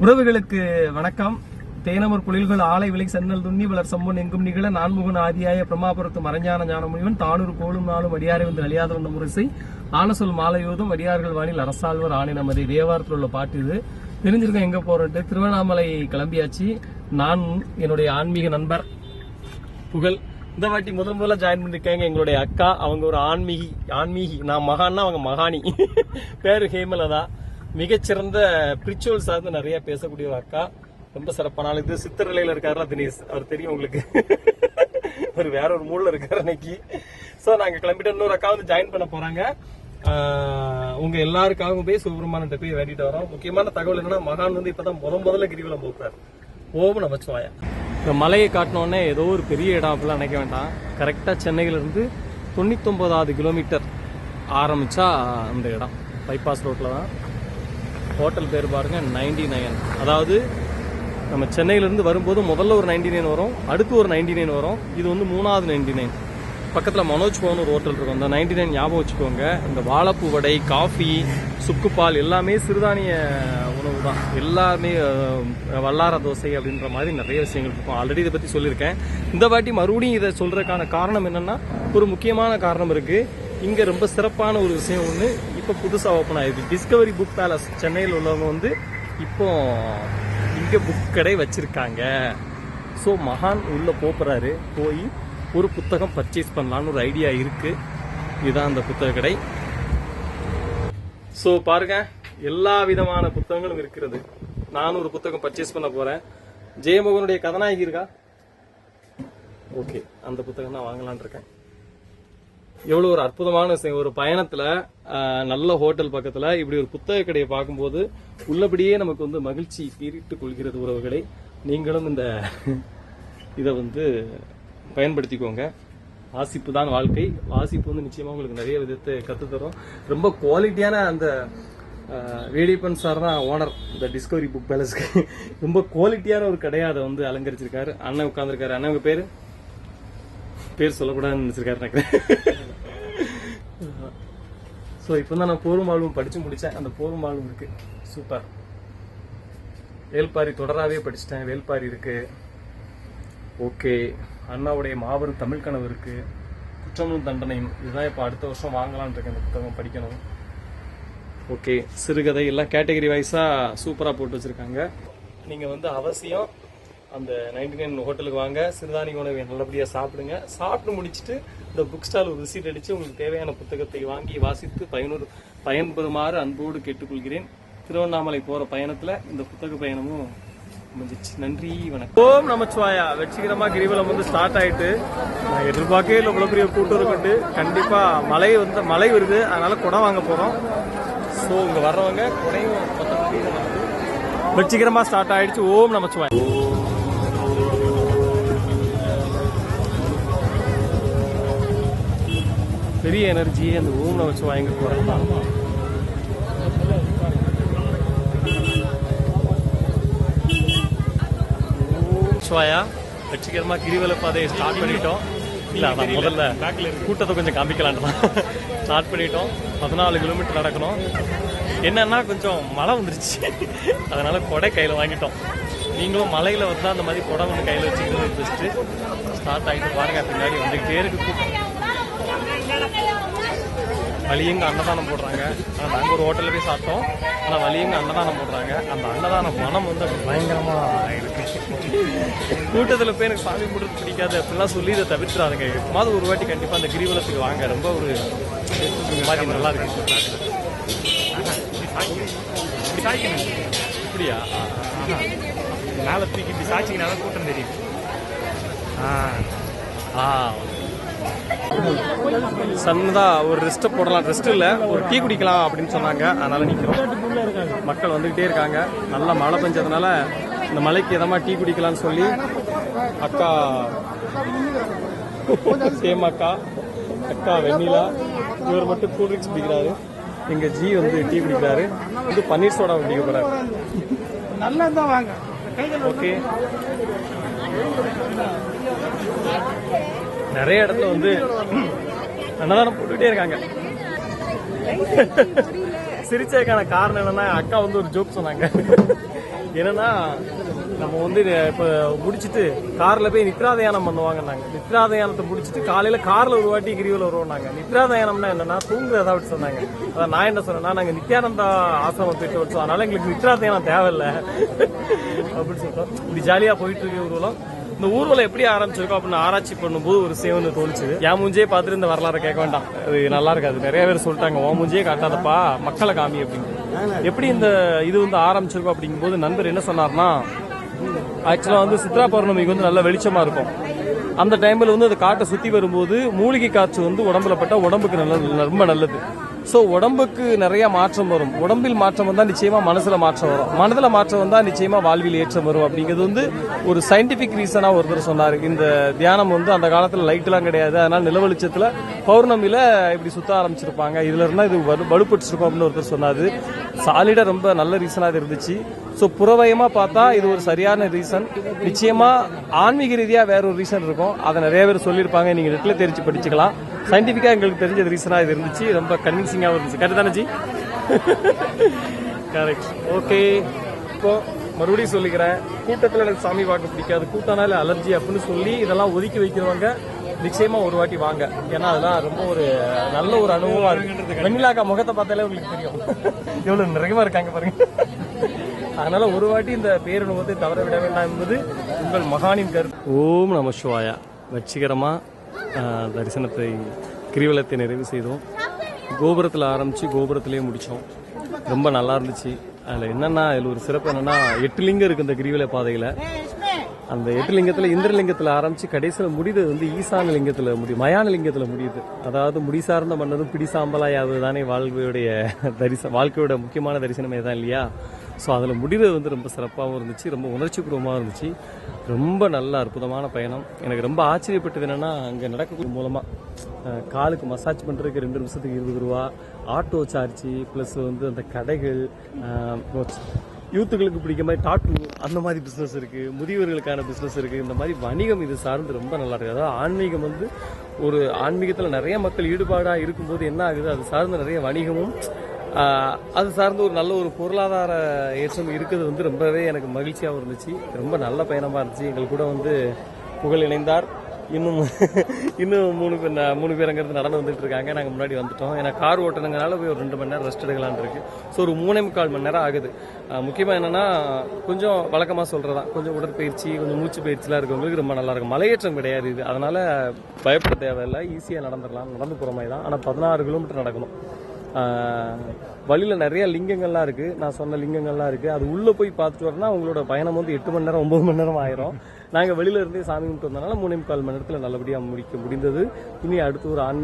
உறவுகளுக்கு வணக்கம். தேனமர் குளில்கள் ஆலை விலை சன்னல் துண்ணி வளர் சம்பன் எங்கும் நிகழ நான்முகன் ஆதியாய பிரமாபுரத்து மறைஞான ஞான முனிவன் தானூர் கோலும் நாளும் அடியாரை வந்து அழியாத வந்த முரசை ஆனசொல் மாலையோதும் அடியார்கள் வானில் அரசாழ்வர் ஆணை நமது தேவாரத்தில் உள்ள பாட்டு இது. தெரிஞ்சிருக்கோம் எங்க போறோன்ட்டு. திருவண்ணாமலை கிளம்பியாச்சு. நான் என்னுடைய ஆன்மீக நண்பர் புகழ் இந்த வாட்டி முதல்ல ஜாயின் பண்ணிருக்காங்க. எங்களுடைய அக்கா, அவங்க ஒரு ஆன்மீகி. நான் மகான்னா அவங்க மகானி. பேரு ஹேமலதா. மிகச்சிறந்த பிரிச்சுவல் சார்ந்து நிறைய பேசக்கூடிய ஒரு அக்கா. ரொம்ப சிறப்பான ஆள். இது சித்தர் நிலையில இருக்காருல தினேஷ், அவர் தெரியும் உங்களுக்கு. ஒரு வேற ஒரு மூல இருக்காரு அன்னைக்கு. சோ நாங்க கிளம்பிட்டு இன்னொரு அக்கா வந்து ஜாயின் பண்ண போறாங்க. உங்க எல்லாருக்காகவும் போய் சிவபெருமான்கிட்ட போய் வேண்டிட்டு வரோம். முக்கியமான தகவல் என்னன்னா, மகான் வந்து இப்பதான் முதல்ல கிரிவலம் போக்குறாரு. ஓம் நமச்சிவாய. இந்த மலையை காட்டினோடனே ஏதோ ஒரு பெரிய இடம் அப்படிலாம் நினைக்க வேண்டாம். கரெக்டா சென்னையில இருந்து 99வது கிலோமீட்டர் ஆரம்பிச்சா அந்த இடம் பைபாஸ் ரோட்ல தான். ஹோட்டல் பேர் பாருங்க 99. அதாவது நம்ம சென்னையிலிருந்து வரும்போது முதல்ல ஒரு 99 வரும், அடுத்து ஒரு 99 வரும். இது வந்து 3வது 99. பக்கத்தில் மனோஜ் பவன் ஒரு ஹோட்டல் இருக்கும். அந்த 99 ஞாபகம் வச்சுக்கோங்க. இந்த வாழைப்பூ வடை, காஃபி, சுக்குப்பால் எல்லாமே சிறுதானிய உணவு தான். எல்லாமே வல்லார தோசை அப்படின்ற மாதிரி நிறைய விஷயங்கள் இருக்கும். ஆல்ரெடி இதை பற்றி சொல்லியிருக்கேன். இந்த வாட்டி மறுபடியும் இதை சொல்றதுக்கான காரணம் என்னன்னா, ஒரு முக்கியமான காரணம் இருக்கு. இங்க ரொம்ப சிறப்பான ஒரு விஷயம் ஒன்று இப்போ புதுசாக ஓப்பன் ஆயிருக்கு. டிஸ்கவரி புக் பேலஸ் சென்னையில் உள்ளவங்க வந்து இப்போ இங்க புக் கடை வச்சிருக்காங்க. ஸோ மகான் உள்ள போறாரு. போய் ஒரு புத்தகம் பர்ச்சேஸ் பண்ணலான்னு ஒரு ஐடியா இருக்கு. இதுதான் அந்த புத்தக கடை. ஸோ பாருங்க, எல்லா விதமான புத்தகங்களும் இருக்கிறது. நானும் ஒரு புத்தகம் பர்ச்சேஸ் பண்ண போறேன். ஜெயமோகனுடைய கதாநாயகி இருக்கா? ஓகே, அந்த புத்தகம் தான் வாங்கலான் இருக்கேன். எவ்வளவு ஒரு அற்புதமான விஷயம். ஒரு பயணத்துல நல்ல ஹோட்டல் பக்கத்துல இப்படி ஒரு புத்தக கடையை பார்க்கும்போது உள்ளபடியே நமக்கு வந்து மகிழ்ச்சி பீரிட்டு கொள்கிறது. உறவுகளை நீங்களும் இந்த இதை வந்து பயன்படுத்திக்கோங்க. வாசிப்பு தான் வாழ்க்கை. வாசிப்பு வந்து நிச்சயமா உங்களுக்கு நிறைய விதத்தை கற்றுத்தரும். ரொம்ப குவாலிட்டியான அந்த வேடிப்பன் சார் தான் ஓனர் இந்த டிஸ்கவரி புக் பேலஸ்க்கு. ரொம்ப குவாலிட்டியான ஒரு கடையை அதை வந்து அலங்கரிச்சிருக்காரு. அண்ணன் உட்கார்ந்துருக்காரு. அண்ணன் உங்க பேர் சொல்லக்கூடாதுன்னு நினைச்சிருக்காரு நினைக்கிறேன். ஸோ இப்போ தான் நான் போரும் வாழ்வும் படிச்சு முடிச்சேன். அந்த போரும் வாழ்வும் இருக்கு. சூப்பர். வேல்பாரி தொடராகவே படிச்சுட்டேன். வேல்பாரி இருக்கு. ஓகே, அண்ணாவுடைய மாபெரும் தமிழ் கனவு இருக்கு. குற்றமும் தண்டனையும் இதுதான் இப்போ அடுத்த வருஷம் வாங்கலான் இருக்கேன். இந்த புத்தகம் படிக்கணும். ஓகே, சிறுகதை எல்லாம் கேட்டகரி வைஸா சூப்பரா போட்டு வச்சிருக்காங்க. நீங்க வந்து அவசியம் அந்த 99 ஹோட்டலுக்கு வாங்க. சிறுதானிய உணவை நல்லபடியா சாப்பிடுங்க. சாப்பிட்டு முடிச்சுட்டு இந்த புக் ஸ்டால் ஒரு விசிட் அடிச்சு உங்களுக்கு தேவையான புத்தகத்தை வாங்கி வாசித்து பயன்பெறுமாறு அன்போடு கேட்டுக்கொள்கிறேன். திருவண்ணாமலை போற பயணத்துல இந்த புத்தக பயணமும் முடிஞ்சிச்சு. நன்றி, வணக்கம். ஓம் நமச்சிவாயா. வெற்றிகரமா கிரிவலம் வந்து ஸ்டார்ட் ஆயிட்டு, நான் எதிர்பார்க்கவே இல்லை இவ்வளவு பெரிய கூட்டம் இருக்குண்டு. கண்டிப்பா மழை வருது, அதனால குடம் வாங்க போறோம். ஸோ இங்க வர்றவங்க குடையும் வெற்றிகரமா ஸ்டார்ட் ஆயிடுச்சு. ஓம் நமச்சிவாயா. பெரிய எனர்ஜியே அந்த ஓம் நமச்சிவாயங்க போறதுதான். வெற்றிகரமா கிரிவல பாதையை ஸ்டார்ட் பண்ணிட்டோம். இல்ல அதான் முதல்ல கூட்டத்தை கொஞ்சம் காமிக்கலான் ஸ்டார்ட் பண்ணிட்டோம். 14 கிலோமீட்டர் நடக்கணும். என்னன்னா கொஞ்சம் மழை வந்துருச்சு, அதனால கொடை கையில வாங்கிட்டோம். நீங்களும் மலையில வந்தா அந்த மாதிரி கொடை வந்து கையில வச்சுக்கிறது பெஸ்ட். ஸ்டார்ட் ஆகிட்டு பாருங்க, பின்னாடி வந்துகிட்டே இருக்கு கூட்டம். வழியங்க அன்னதானம் போடுறாங்க. ஆனால் நாங்கள் ஒரு ஹோட்டலில் போய் சாப்பிட்டோம். ஆனால் வழியங்க அன்னதானம் போடுறாங்க. அந்த அன்னதான மனம் வந்து பயங்கரமா இருக்கு. கூட்டத்தில் போய் எனக்கு சாமி போடுறது பிடிக்காது அப்படிலாம் சொல்லி இதை தவிர்த்துறாருங்க. எப்போது ஒரு வாட்டி கண்டிப்பாக அந்த கிரிவலத்துக்கு வாங்க. ரொம்ப ஒரு மாதிரி நல்லா இருக்கு. அப்படியா? மேலே தூக்கி இப்படி சாட்சிங்கனால கூட்டம் தெரியும். சன்னதா ஒரு ரெஸ்ட் போடலாம். ரெஸ்ட் இல்ல, ஒரு டீ குடிக்கலாம் அப்படின்னு சொன்னாங்க. அதனால நிக்கிறோம். மக்கள் வந்துகிட்டே இருக்காங்க. நல்லா மழை பெஞ்சதுனால இந்த மலைக்கு எதமா டீ குடிக்கலாம்னு சொல்லி அக்கா சேம் அக்கா வெண்ணிலா, இவர் மட்டும் கூல் ட்ரிங்க்ஸ் குடிக்கிறாரு. எங்க ஜி வந்து டீ குடிக்கிறாரு. இது பன்னீர் சோடா குடிக்க போறாரு. நல்லா வாங்க. ஓகே, நிறைய இடத்துல வந்து அன்னதானம் போட்டுட்டே இருக்காங்க. சிரிச்சதுக்கான காரணம் என்னன்னா, அக்கா வந்து ஒரு ஜோக் சொன்னாங்க. என்னன்னா நம்ம வந்து இப்ப முடிச்சுட்டு கார்ல போய் நித்ராதயானம் பண்ணுவாங்க. நாங்க நித்ராதயானத்தை முடிச்சுட்டு காலையில கார்ல ஒரு வாட்டி கிரிவலம் வருவோம். நாங்க நித்ராதயானம்னா என்னன்னா தூங்குறதா அப்படி சொன்னாங்க. அதான் நான் என்ன சொன்னேன்னா, நாங்க நித்யானந்தா ஆசிரமம் போயிட்டு வச்சோம், அதனால எங்களுக்கு நித்ராதயானம் தேவையில்லை அப்படின்னு சொல்லிட்டோம். இப்படி ஜாலியா போயிட்டு இருக்கு ஊர்வலம். இந்த ஊர்வலம் எப்படி ஆரம்பிச்சிருக்கோம் அப்படின்னு ஆராய்ச்சி பண்ணும்போது ஒரு சேவன் தோணுச்சு. என் மூஞ்சே பார்த்துட்டு இந்த வரலாறு கேட்க வேண்டாம், அது நல்லா இருக்காது. நிறைய பேர் சொல்லிட்டாங்க, உன் மூஞ்சே காட்டாதப்பா, மக்களை காமி அப்படின்னு. எப்படி இந்த இது வந்து ஆரம்பிச்சிருக்கோம் அப்படிங்கும்போது நண்பர் என்ன சொன்னார்னா, ஆக்சுவலா வந்து சித்ரா பௌர்ணமிக்கு வந்து நல்ல வெளிச்சமா இருக்கும். அந்த டைம்ல வந்து அது காட்டை சுத்தி வரும்போது மூலிகை காற்று வந்து உடம்புல பட்டா உடம்புக்கு நல்லது, ரொம்ப நல்லது. ஸோ உடம்புக்கு நிறைய மாற்றம் வரும். உடம்பில் மாற்றம் வந்தா நிச்சயமா மனசுல மாற்றம் வரும். மனதுல மாற்றம் வந்தா நிச்சயமா வாழ்வில் ஏற்றம் வரும். அப்படிங்கிறது வந்து ஒரு சயின்டிபிக் ரீசனா ஒருத்தர் சொன்னாரு. இந்த தியானம் வந்து அந்த காலத்துல லைட் எல்லாம் கிடையாது, அதனால நில வெளிச்சத்துல பௌர்ணமியில இப்படி சுத்த ஆரம்பிச்சிருப்பாங்க. இதுல இருந்தா இது வலுப்பட்டுருக்கும் அப்படின்னு ஒருத்தர் சொன்னாரு. சாலிடா ரொம்ப நல்ல ரீசனா இருந்துச்சு. ஸோ புறவயமா பார்த்தா இது ஒரு சரியான ரீசன். நிச்சயமா ஆன்மீக ரீதியா வேற ஒரு ரீசன் இருக்கும், அதை நிறைய பேர் சொல்லியிருப்பாங்க. நீங்க நெட்ல தெரிஞ்சு படிச்சுக்கலாம். சயின்டிபிக்கா எங்களுக்கு தெரிஞ்ச ரீசனா இது இருந்துச்சு, ரொம்ப கன்வின்சிங்காகவும் இருந்துச்சு. கரெக்ட் தானே ஜி? கரெக்ட். ஓகே, இப்போ மறுபடியும் சொல்லிக்கிறேன், கூட்டத்தில் எனக்கு சாமி பார்க்க பிடிக்காது, கூட்டனால அலர்ஜி அப்படின்னு சொல்லி இதெல்லாம் ஒதுக்கி வைக்கிறவங்க நிச்சயமா ஒரு வாட்டி வாங்க. ஏன்னா அதெல்லாம் ரொம்ப ஒரு நல்ல ஒரு அனுபவமா இருக்கு. வெண்ணிலாக்கா முகத்தை பார்த்தாலே உங்களுக்கு தெரியும் எவ்வளவு நிறையமா இருக்காங்க பாருங்க. அதனால ஒரு வாட்டி இந்த பேரனுபவத்தை தவற விட வேண்டாம் என்பது உங்கள் மகானின் கருத்து. ஓம் நம சிவாயா. வெற்றிகரமா தரிசனத்தை கிரிவலத்தை நிறைவு செய்தோம். கோபுரத்தில் ஆரம்பிச்சு கோபுரத்திலேயே முடிச்சோம். ரொம்ப நல்லா இருந்துச்சு. அதில் என்னன்னா, இதில் ஒரு சிறப்பு என்னன்னா, 8 லிங்கம் இருக்கு இந்த கிரிவல பாதையில. அந்த 8 லிங்கத்துல இந்திரலிங்கத்துல ஆரம்பிச்சு கடைசியில முடியுது வந்து ஈசான லிங்கத்துல முடியும், மயான லிங்கத்துல முடியுது. அதாவது முடி சார்ந்த மன்னரும் பிடி சாம்பலாயாவது தானே வாழ்க்கையோடைய வாழ்க்கையோட முக்கியமான தரிசனமே தான் இல்லையா? ஸோ அதில் முடிவு வந்து ரொம்ப சிறப்பாகவும் இருந்துச்சு, ரொம்ப உணர்ச்சிபூர்வமாக இருந்துச்சு. ரொம்ப நல்ல அற்புதமான பயணம். எனக்கு ரொம்ப ஆச்சரியப்பட்டது என்னன்னா, அங்கே நடக்கக்கூடிய மூலமாக காலுக்கு மசாஜ் பண்ணுறதுக்கு 2 நிமிஷத்துக்கு 20 ரூபா, ஆட்டோ சார்ஜ் ப்ளஸ் வந்து அந்த கடைகள், யூத்துகளுக்கு பிடிக்க மாதிரி டாட்டு அந்த மாதிரி பிஸ்னஸ் இருக்கு, முதியவர்களுக்கான பிஸ்னஸ் இருக்கு. இந்த மாதிரி வணிகம் இது சார்ந்து ரொம்ப நல்லா இருக்கு. அதாவது ஆன்மீகம் வந்து ஒரு ஆன்மீகத்தில் நிறைய மக்கள் ஈடுபாடாக இருக்கும்போது என்ன ஆகுது, அது சார்ந்த நிறைய வணிகமும் அது சார்ந்து ஒரு நல்ல ஒரு பொருளாதார ஏற்றம் இருக்குது வந்து ரொம்பவே எனக்கு மகிழ்ச்சியாகவும் இருந்துச்சு. ரொம்ப நல்ல பயணமாக இருந்துச்சு. எங்கள் கூட வந்து புகழ் இணைந்தார். இன்னும் 3 பேர் அங்கிருந்து நடந்து வந்துட்டு இருக்காங்க. நாங்கள் முன்னாடி வந்துட்டோம். ஏன்னா கார் ஓட்டுனதுனால போய் ஒரு 2 மணி நேரம் ரெஸ்ட் எடுக்கலான் இருக்கு. ஸோ ஒரு 3.25 மணி நேரம் ஆகுது. முக்கியமாக என்னன்னா, கொஞ்சம் வழக்கமாக சொல்றதான், கொஞ்சம் உடற்பயிற்சி, கொஞ்சம் மூச்சு பயிற்சிலாம் இருக்கவங்களுக்கு ரொம்ப நல்லா இருக்கும். மலையேற்றம் கிடையாது இது, அதனால பயப்பட தேவையில்லை, ஈஸியாக நடந்துடலாம். நடந்து போகிற மாதிரி தான். ஆனால் 16 கிலோமீட்டர் நடக்கணும். வழியில் நிறைய லிங்கங்கள்லாம் இருக்கு, நான் சொன்ன லிங்கங்கள்லாம் இருக்கு. அது உள்ள போய் பார்த்துட்டு வரனா உங்களோட பயணம் வந்து 8 மணி நேரம் 9 மணி நேரம் ஆயிரும். நாங்கள் வெளியில இருந்தே சாமி கும்பிட்டு வந்தனால 3.25 மணி நேரத்தில் நல்லபடியாக முடிக்க முடிந்தது. இனி அடுத்து ஒரு ஆன்மீக